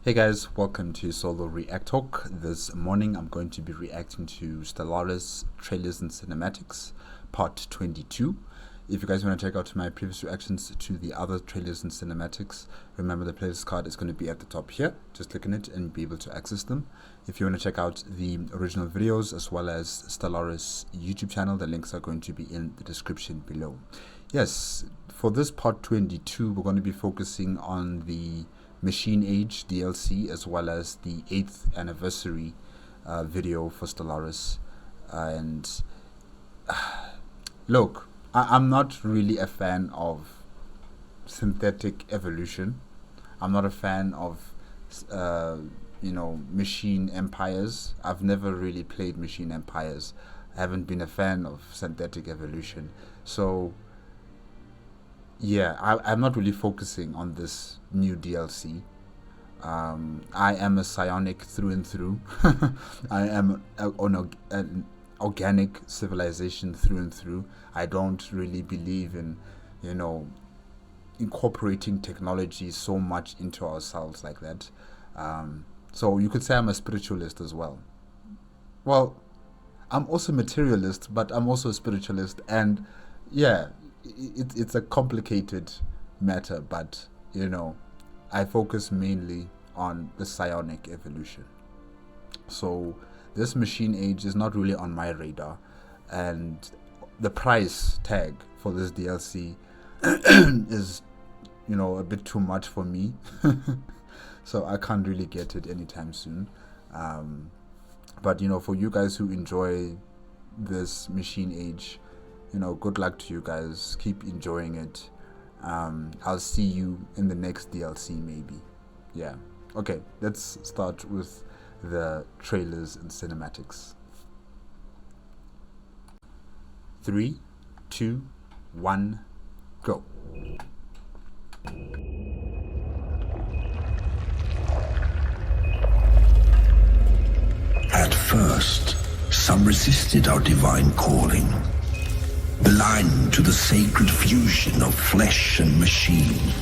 Hey guys, welcome to Solo ReacTalk. This morning I'm going to be reacting to Stellaris Trailers and Cinematics Part 22. If you guys want to check out my previous reactions to the other trailers and cinematics, remember the playlist card is going to be at the top here. Just click on it and be able to access them. If you want to check out the original videos as well as Stellaris YouTube channel, the links are going to be in the description below. Yes, for this Part 22 we're going to be focusing on the Machine Age DLC as well as the 8th anniversary video for Stellaris. And look, I'm not really a fan of synthetic evolution. I'm not a fan of machine empires. I've never really played machine empires. I haven't been a fan of synthetic evolution. So yeah, I'm not really focusing on this new DLC. I am a psionic through and through. I am an organic civilization through and through. I don't really believe in, incorporating technology so much into ourselves like that. So you could say I'm a spiritualist as well. Well, I'm also materialist, but I'm also a spiritualist, and yeah, it's a complicated matter, but I focus mainly on the psionic evolution. So this machine age is not really on my radar, and the price tag for this DLC is a bit too much for me. So I can't really get it anytime soon. But for you guys who enjoy this machine age, good luck to you guys. Keep enjoying it. I'll see you in the next DLC maybe. Yeah. Okay, let's start with the trailers and cinematics. 3, 2, 1, go. At first, some resisted our divine calling, blind to the sacred fusion of flesh and machine.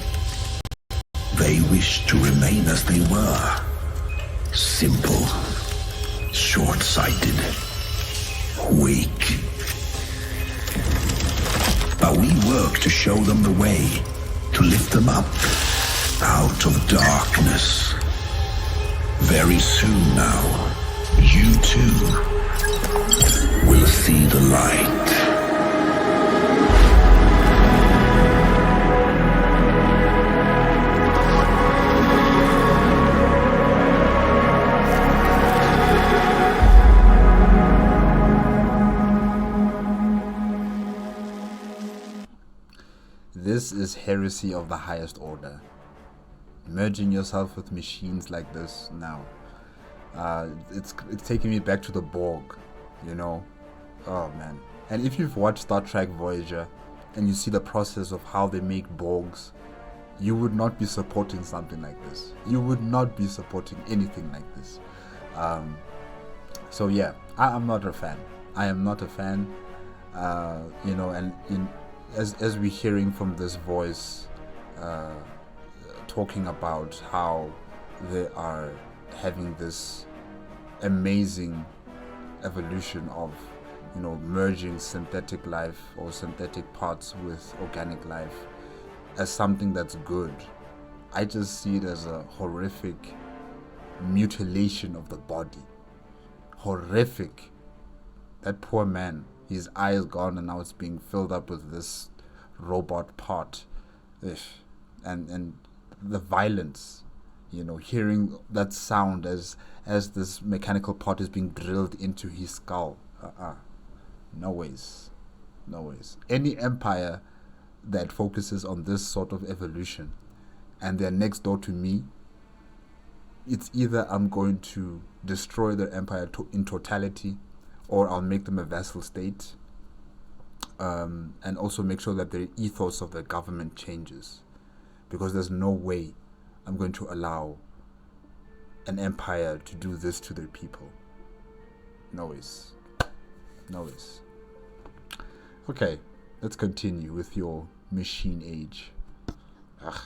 They wished to remain as they were, simple, short-sighted, weak. But we work to show them the way, to lift them up out of darkness. Very soon now, you too will see the light. This is heresy of the highest order. Merging yourself with machines like this now. It's taking me back to the Borg, Oh man. And if you've watched Star Trek Voyager and you see the process of how they make Borgs, you would not be supporting something like this. You would not be supporting anything like this. So yeah, I'm not a fan. I am not a fan. As we're hearing from this voice talking about how they are having this amazing evolution of merging synthetic life or synthetic parts with organic life as something that's good. I just see it as a horrific mutilation of the body. Horrific. That poor man, his eye is gone and now it's being filled up with this robot part. And the violence, hearing that sound as this mechanical part is being drilled into his skull. No ways. Any empire that focuses on this sort of evolution and they're next door to me, it's either I'm going to destroy their empire in totality, or I'll make them a vassal state, and also make sure that the ethos of the government changes, because there's no way I'm going to allow an empire to do this to their people. No ways. Okay, let's continue with your machine age. Ugh.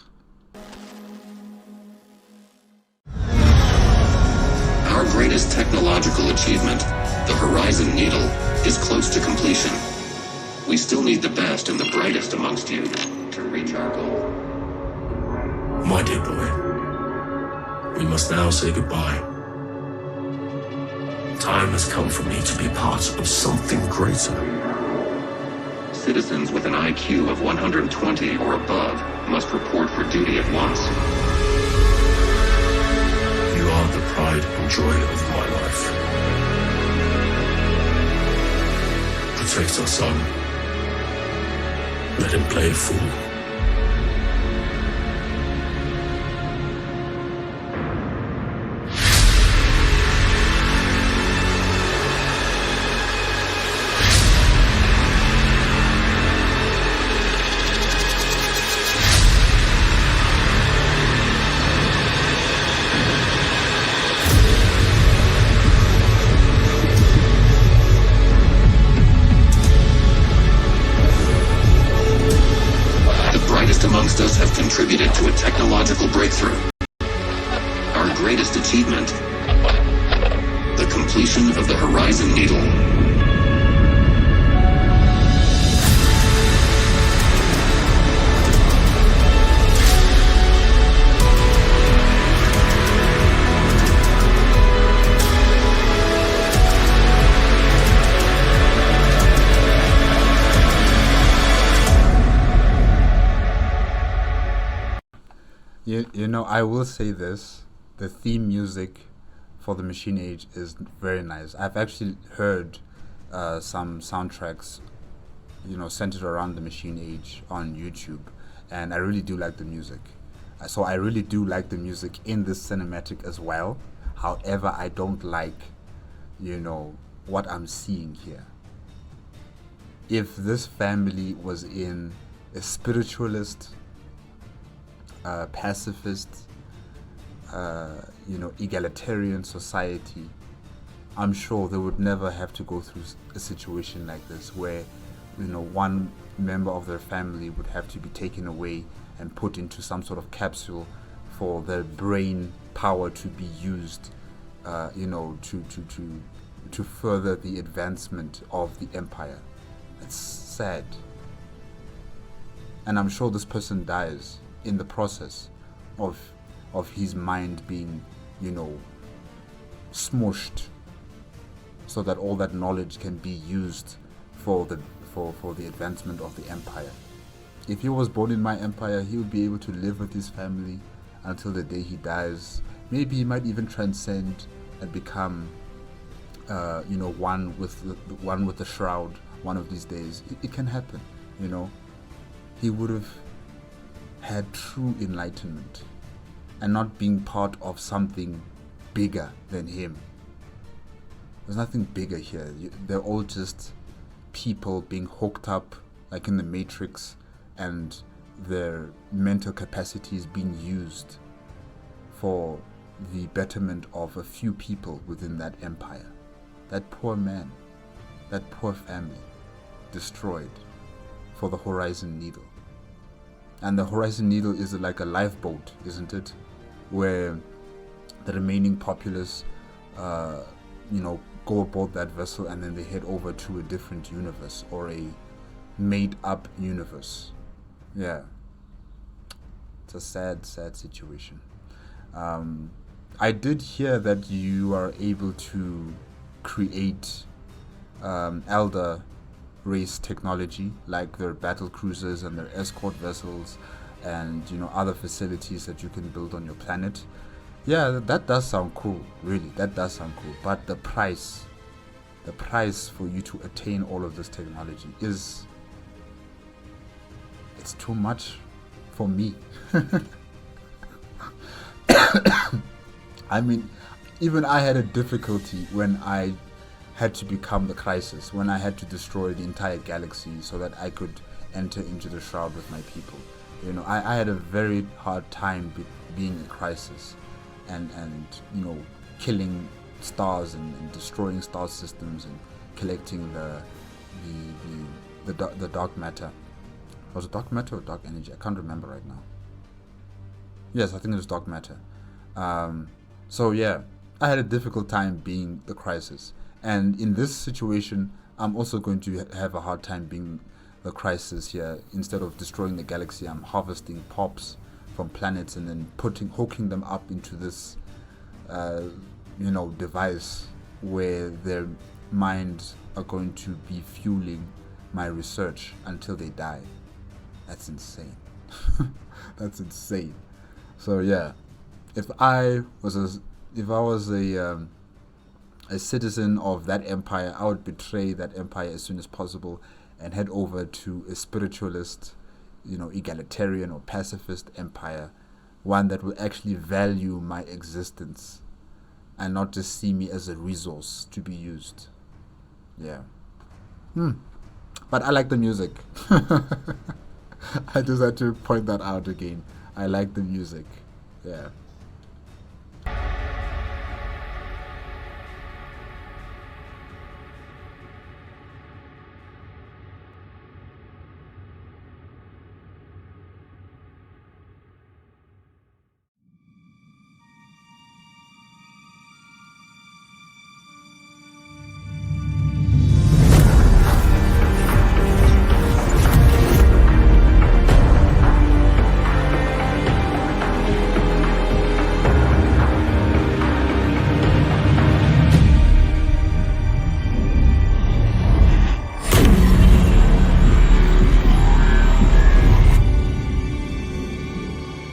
greatest technological achievement, the Horizon Needle, is close to completion. We still need the best and the brightest amongst you to reach our goal. My dear boy, we must now say goodbye. Time has come for me to be part of something greater. Citizens with an IQ of 120 or above must report for duty at once. You are the pride and joy of my life. Protect our son. Let him play a fool. Amongst us have contributed to a technological breakthrough. Our greatest achievement, the completion of the Horizon Needle. You know, I will say this, the theme music for the Machine Age is very nice. I've actually heard some soundtracks, centered around the Machine Age on YouTube, and I really do like the music. So I really do like the music in this cinematic as well. However, I don't like, what I'm seeing here. If this family was in a spiritualist, pacifist, egalitarian society, I'm sure they would never have to go through a situation like this where, one member of their family would have to be taken away and put into some sort of capsule for their brain power to be used, to further the advancement of the empire. It's sad. And I'm sure this person dies in the process of his mind being, smushed, so that all that knowledge can be used for the advancement of the empire. If he was born in my empire, he would be able to live with his family until the day he dies. Maybe he might even transcend and become, one with the shroud one of these days. It can happen, He would have had true enlightenment and not being part of something bigger than him. There's nothing bigger here. They're all just people being hooked up like in the Matrix, and their mental capacities being used for the betterment of a few people within that empire. That poor man, that poor family, destroyed for the Horizon Needle. And the Horizon Needle is like a lifeboat, isn't it? Where the remaining populace, go aboard that vessel and then they head over to a different universe or a made-up universe. Yeah. It's a sad, sad situation. I did hear that you are able to create elder race technology, like their battle cruisers and their escort vessels and other facilities that you can build on your planet. Yeah, that does sound cool, really. That does sound cool. But the price for you to attain all of this technology it's too much for me. I mean, even I had a difficulty when I had to become the Crisis, when I had to destroy the entire galaxy so that I could enter into the Shroud with my people. I had a very hard time being a Crisis and killing stars and destroying star systems and collecting the dark matter. Was it dark matter or dark energy? I can't remember right now. Yes, I think it was dark matter. So yeah, I had a difficult time being the Crisis, and in this situation, I'm also going to have a hard time being the Crisis here. Instead of destroying the galaxy, I'm harvesting pops from planets and then hooking them up into this, device where their minds are going to be fueling my research until they die. That's insane. That's insane. So yeah, if I was a citizen of that empire, I would betray that empire as soon as possible and head over to a spiritualist, egalitarian or pacifist empire, one that will actually value my existence and not just see me as a resource to be used. Yeah. But I like the music. I just had to point that out again. I like the music. Yeah.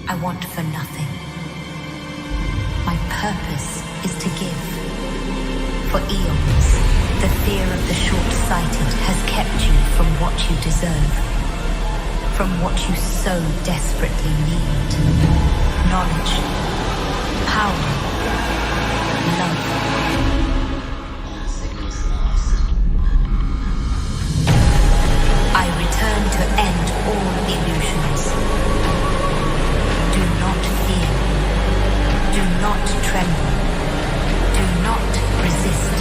I want for nothing. My purpose is to give. For eons, the fear of the short-sighted has kept you from what you deserve. From what you so desperately need. Knowledge. Power. Love. I return to end all illusions. Do not fear. Do not tremble. Do not resist.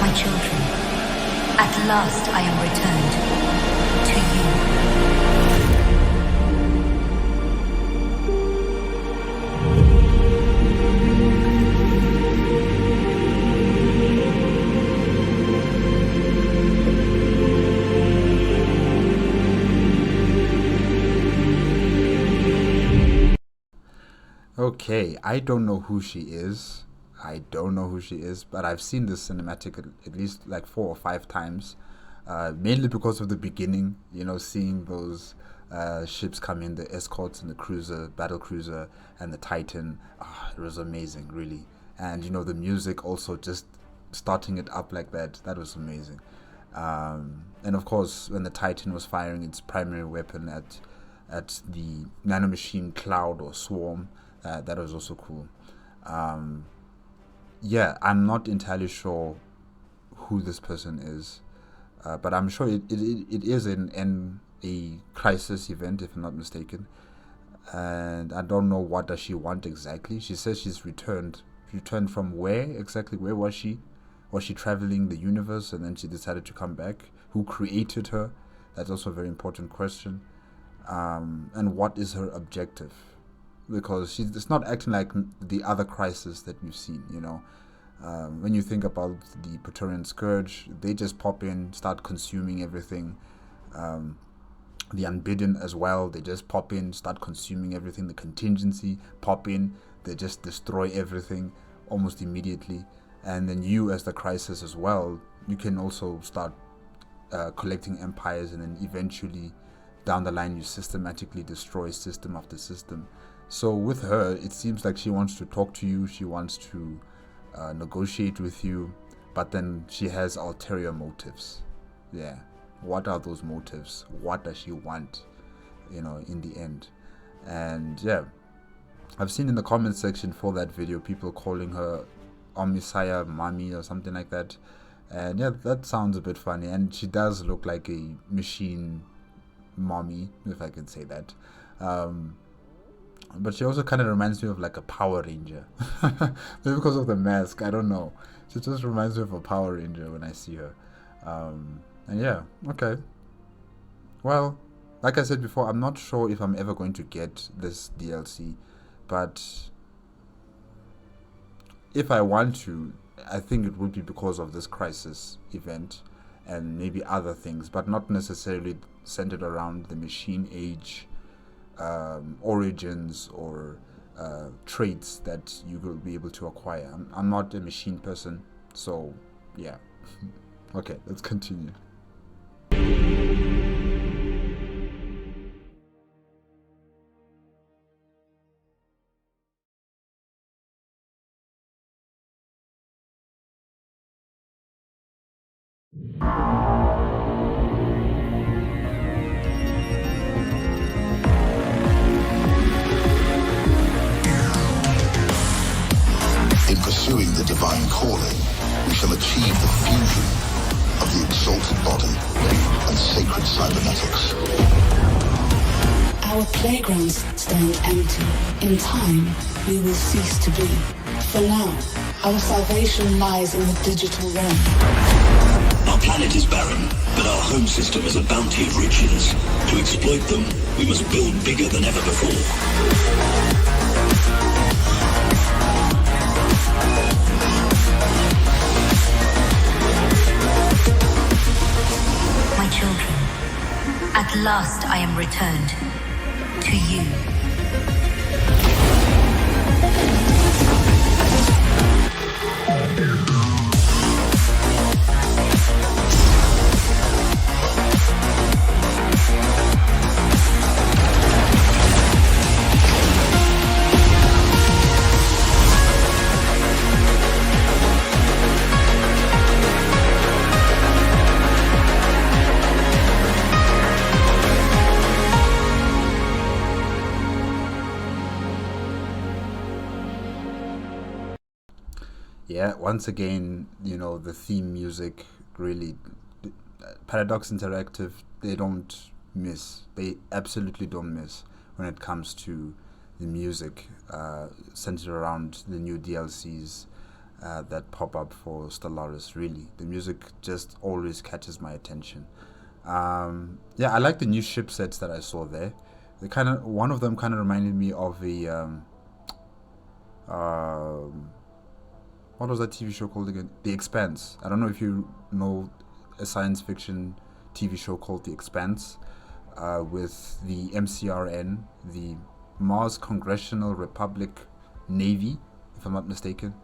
My children, at last I am returned to you. Okay, I don't know who she is. But I've seen this cinematic at least like 4 or 5 times. Mainly because of the beginning, seeing those ships come in, the escorts and the cruiser, battle cruiser, and the Titan. It was amazing, really. And the music also, just starting it up like that was amazing. And of course, when the Titan was firing its primary weapon at the nanomachine cloud or swarm, that was also cool. Yeah, I'm not entirely sure who this person is, but I'm sure it is a crisis event, if I'm not mistaken. And I don't know what does she want exactly. She says she's returned. Returned from where exactly? Where was she? Was she traveling the universe and then she decided to come back? Who created her? That's also a very important question. And what is her objective? Because it's not acting like the other crisis that we've seen, When you think about the Praetorian Scourge, they just pop in, start consuming everything. The Unbidden as well, they just pop in, start consuming everything. The Contingency pop in, they just destroy everything almost immediately. And then you as the crisis as well, you can also start collecting empires, and then eventually down the line you systematically destroy system after system. So with her, it seems like she wants to talk to you, she wants to negotiate with you, but then she has ulterior motives. Yeah. What are those motives? What does she want, in the end? And yeah, I've seen in the comment section for that video people calling her Omnisaya Mommy or something like that. And yeah, that sounds a bit funny. And she does look like a machine mommy, if I can say that. But she also kind of reminds me of like a Power Ranger. Maybe because of the mask, I don't know. She just reminds me of a Power Ranger when I see her. And yeah, okay. Well, like I said before, I'm not sure if I'm ever going to get this DLC. but if I want to, I think it would be because of this crisis event and maybe other things, but not necessarily centered around the machine age origins or traits that you will be able to acquire. I'm not a machine person, so yeah. Okay, let's continue. In pursuing the divine calling, we shall achieve the fusion of the exalted body and sacred cybernetics. Our playgrounds stand empty. In time, we will cease to be. For now, our salvation lies in the digital realm. Our planet is barren, but our home system is a bounty of riches. To exploit them, we must build bigger than ever before. My children, at last I am returned to you. Yeah, once again, the theme music really, Paradox Interactive, they don't miss. They absolutely don't miss when it comes to the music centered around the new DLCs that pop up for Stellaris. Really, the music just always catches my attention. Yeah, I like the new ship sets that I saw there. One of them kind of reminded me of the what was that TV show called again? The Expanse. I don't know if you know a science fiction TV show called The Expanse, with the MCRN, the Mars Congressional Republic Navy, if I'm not mistaken.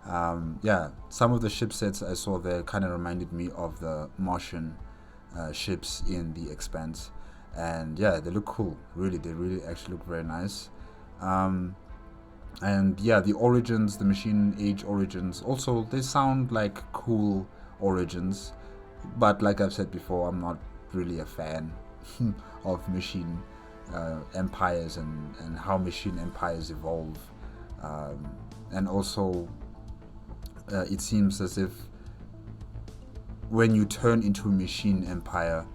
Yeah, some of the ship sets I saw there kind of reminded me of the Martian ships in The Expanse. And yeah, they look cool. Really, they really actually look very nice. And yeah, the origins, the machine age origins, also they sound like cool origins, but like I've said before, I'm not really a fan of machine empires and how machine empires evolve. And also it seems as if when you turn into a machine empire,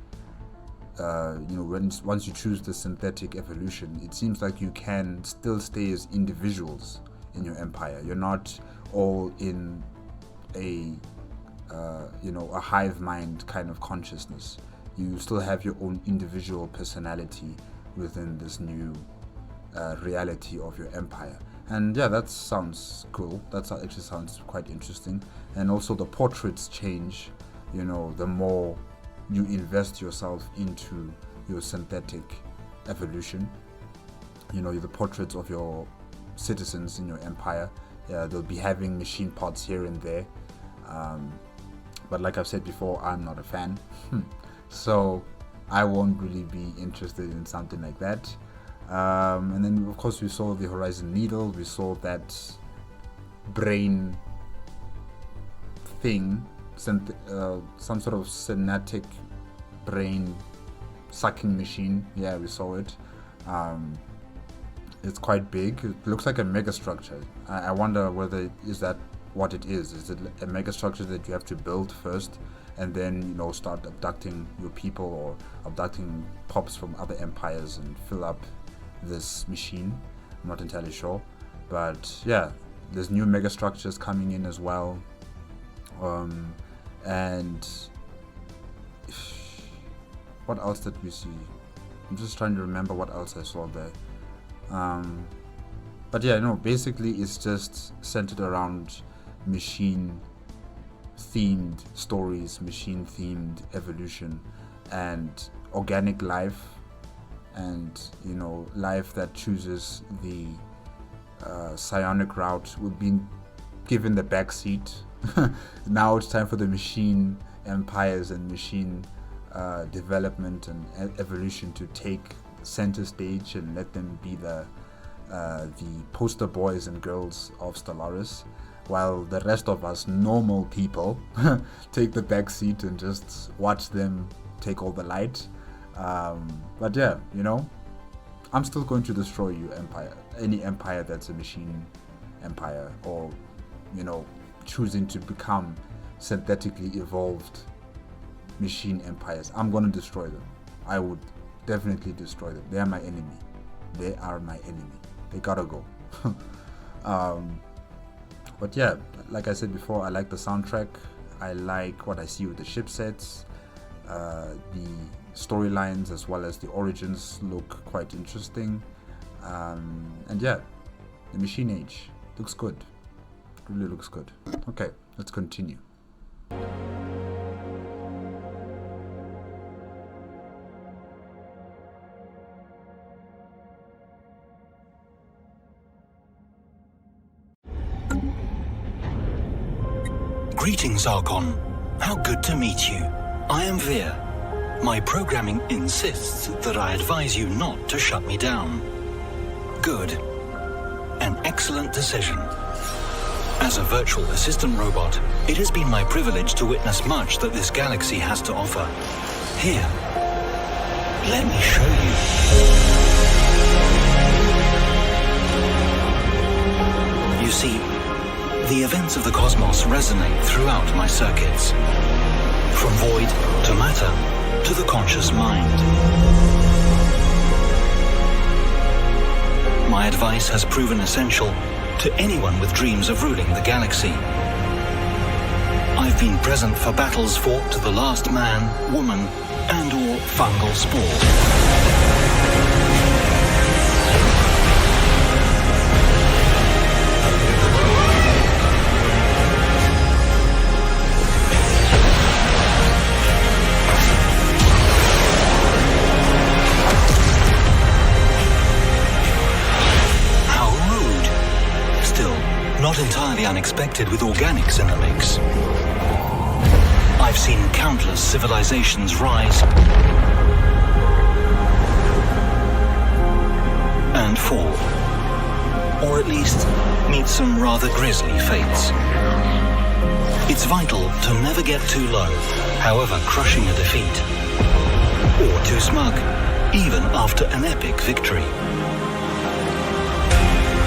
once you choose the synthetic evolution, it seems like you can still stay as individuals in your empire. You're not all in a hive mind kind of consciousness. You still have your own individual personality within this new reality of your empire. And yeah, that sounds cool. That actually sounds quite interesting. And also the portraits change, the more you invest yourself into your synthetic evolution. The portraits of your citizens in your empire, they'll be having machine parts here and there. But like I've said before, I'm not a fan. So I won't really be interested in something like that. And then of course we saw the Horizon Needle, we saw that brain thing, some sort of synthetic brain sucking machine. Yeah, we saw it. It's quite big. It looks like a megastructure. I wonder whether is that what it is. Is it a megastructure that you have to build first and then start abducting your people or abducting pops from other empires and fill up this machine? I'm not entirely sure, but yeah, there's new megastructures coming in as well. And what else did we see? I'm just trying to remember what else I saw there. But yeah, no, basically it's just centered around machine themed stories, machine themed evolution, and organic life, and life that chooses the psionic route. We've been given the back seat. Now it's time for the machine empires and machine development and evolution to take center stage and let them be the poster boys and girls of Stellaris, while the rest of us normal people take the back seat and just watch them take all the light. But yeah, I'm still going to destroy you, empire. Any empire that's a machine empire, or choosing to become synthetically evolved machine empires. I'm going to destroy them. I would definitely destroy them. They are my enemy. They are my enemy. They gotta go. But yeah, like I said before, I like the soundtrack. I like what I see with the ship sets. The storylines as well as the origins look quite interesting. And yeah, the machine age looks good. Really looks good. Okay, let's continue. Greetings, Archon. How good to meet you. I am Veer. My programming insists that I advise you not to shut me down. Good. An excellent decision. As a virtual assistant robot, it has been my privilege to witness much that this galaxy has to offer. Here, let me show you. You see, the events of the cosmos resonate throughout my circuits. From void to matter to the conscious mind. My advice has proven essential to anyone with dreams of ruling the galaxy. I've been present for battles fought to the last man, woman, and/or fungal spore. Not entirely unexpected with organics in the mix. I've seen countless civilizations rise and fall, or at least meet some rather grisly fates. It's vital to never get too low, however crushing a defeat, or too smug, even after an epic victory.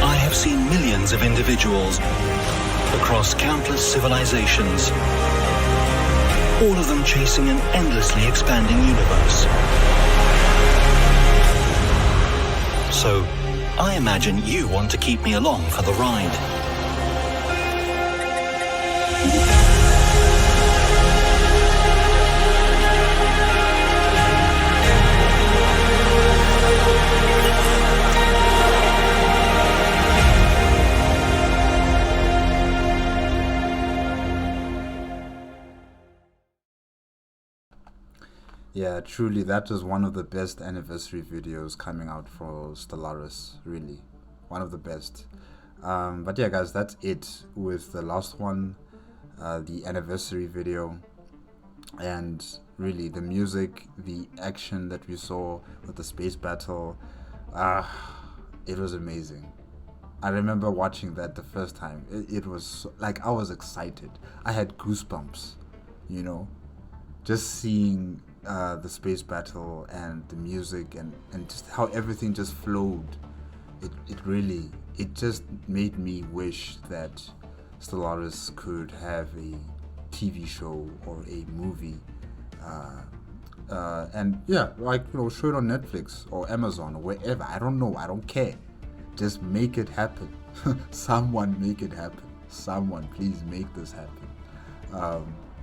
I have seen millions of individuals across countless civilizations, all of them chasing an endlessly expanding universe. So, I imagine you want to keep me along for the ride. Yeah, truly, that was one of the best anniversary videos coming out for Stellaris, really. One of the best. But yeah, guys, that's it with the last one, the anniversary video. And really, the music, the action that we saw with the space battle, it was amazing. I remember watching that the first time. It was like, I was excited. I had goosebumps, just seeing the space battle and the music and just how everything just flowed. It just made me wish that Stellaris could have a TV show or a movie, and yeah, like show it on Netflix or Amazon or wherever. I don't know, I don't care, just make it happen. Someone make it happen. Someone please make this happen,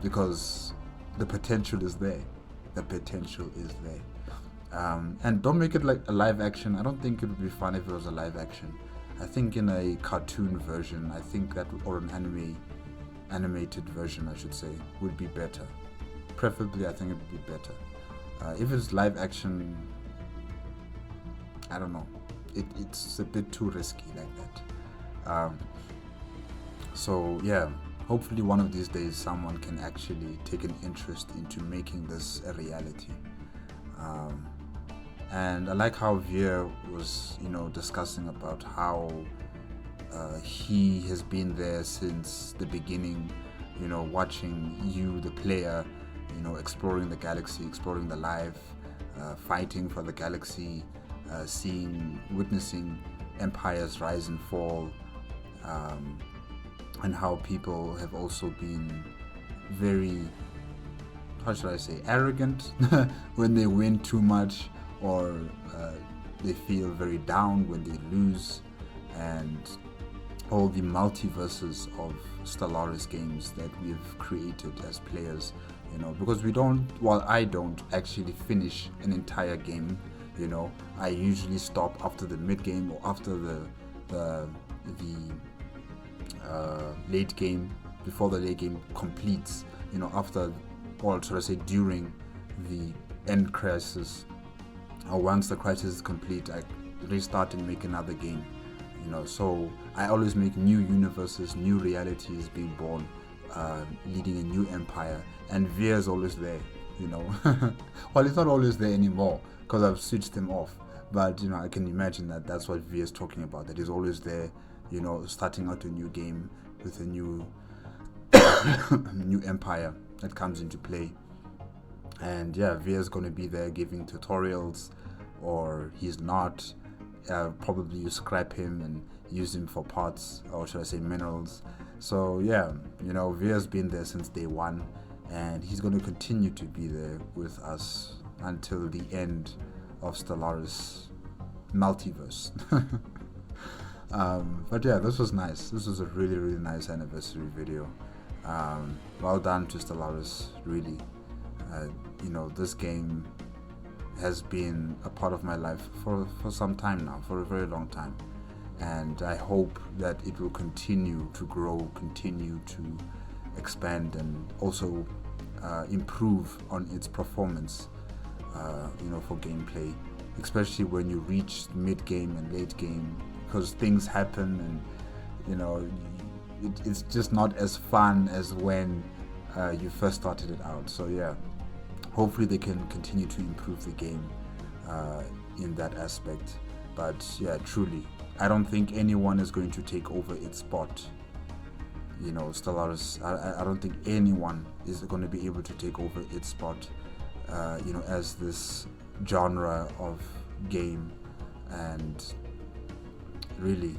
because the potential is there. The potential is there. And don't make it like a live action. I don't think it would be fun if it was a live action. I think in a cartoon version, I think that, or an animated version, I should say, would be better. Preferably, I think it would be better. If it's live action, I don't know. It's a bit too risky like that. So yeah, hopefully one of these days someone can actually take an interest into making this a reality. And I like how Veer was, discussing about how he has been there since the beginning, watching you, the player, exploring the galaxy, exploring the life, fighting for the galaxy, witnessing empires rise and fall, and how people have also been very, how should I say, arrogant when they win too much, or they feel very down when they lose, and all the multiverses of Stellaris games that we've created as players, because I don't actually finish an entire game. I usually stop after the mid game or after the late game, before the late game completes, after, or should I say during the end crisis, or once the crisis is complete, I restart and make another game. So I always make new universes, new realities being born, leading a new empire, and Veer is always there. Well, he's not always there anymore because I've switched him off, but I can imagine that that's what Veer is talking about, that he's always there, starting out a new game with a new new empire that comes into play. And yeah, Veer's going to be there giving tutorials, or he's not. Probably you scrap him and use him for parts, or should I say minerals. So yeah, Veer's been there since day one, and he's going to continue to be there with us until the end of Stellaris multiverse. But yeah, this was nice. This was a really, really nice anniversary video. Well done to Stellaris, really. This game has been a part of my life for some time now, for a very long time, and I hope that it will continue to grow, continue to expand, and also improve on its performance, for gameplay, especially when you reach mid-game and late game, because things happen, and it's just not as fun as when you first started it out. So yeah, hopefully they can continue to improve the game in that aspect. But yeah, truly, I don't think anyone is going to take over its spot. Stellaris, I don't think anyone is going to be able to take over its spot, as this genre of game. And really,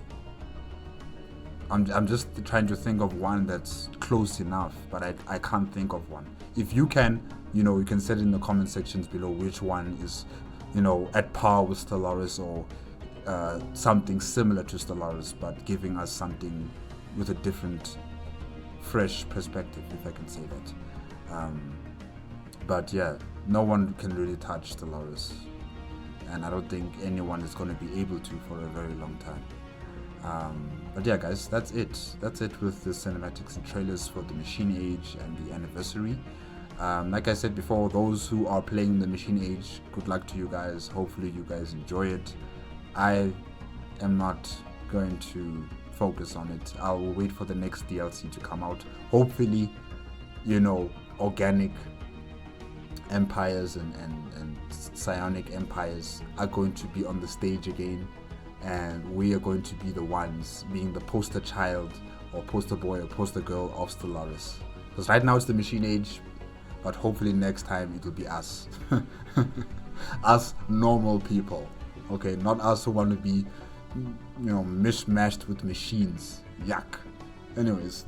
I'm just trying to think of one that's close enough, but I can't think of one. If you can, you can set in the comment sections below which one is, at par with Stellaris, or something similar to Stellaris, but giving us something with a different, fresh perspective, if I can say that. But yeah, no one can really touch Stellaris, and I don't think anyone is going to be able to for a very long time. But yeah, guys, that's it with the cinematics and trailers for the Machine Age and the Anniversary. Like I said before, those who are playing the Machine Age, good luck to you guys. Hopefully you guys enjoy it. I am not going to focus on it. I will wait for the next DLC to come out. Hopefully, organic empires and psionic empires are going to be on the stage again, and we are going to be the ones being the poster child, or poster boy, or poster girl of Stellaris. Because right now it's the Machine Age, but hopefully next time it will be us. Us normal people, okay? Not us who want to be, mishmashed with machines. Yuck. Anyways,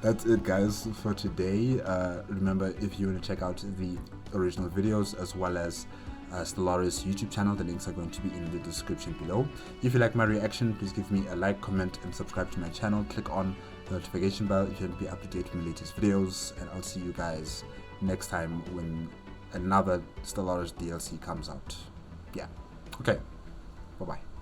that's it, guys, for today. Remember, if you want to check out the original videos as well as Stellaris YouTube channel, the links are going to be in the description below. If you like my reaction, please give me a like, comment, and subscribe to my channel. Click on the notification bell if you want to be up to date with my latest videos, and I'll see you guys next time when another Stellaris DLC comes out. Yeah, okay, bye bye.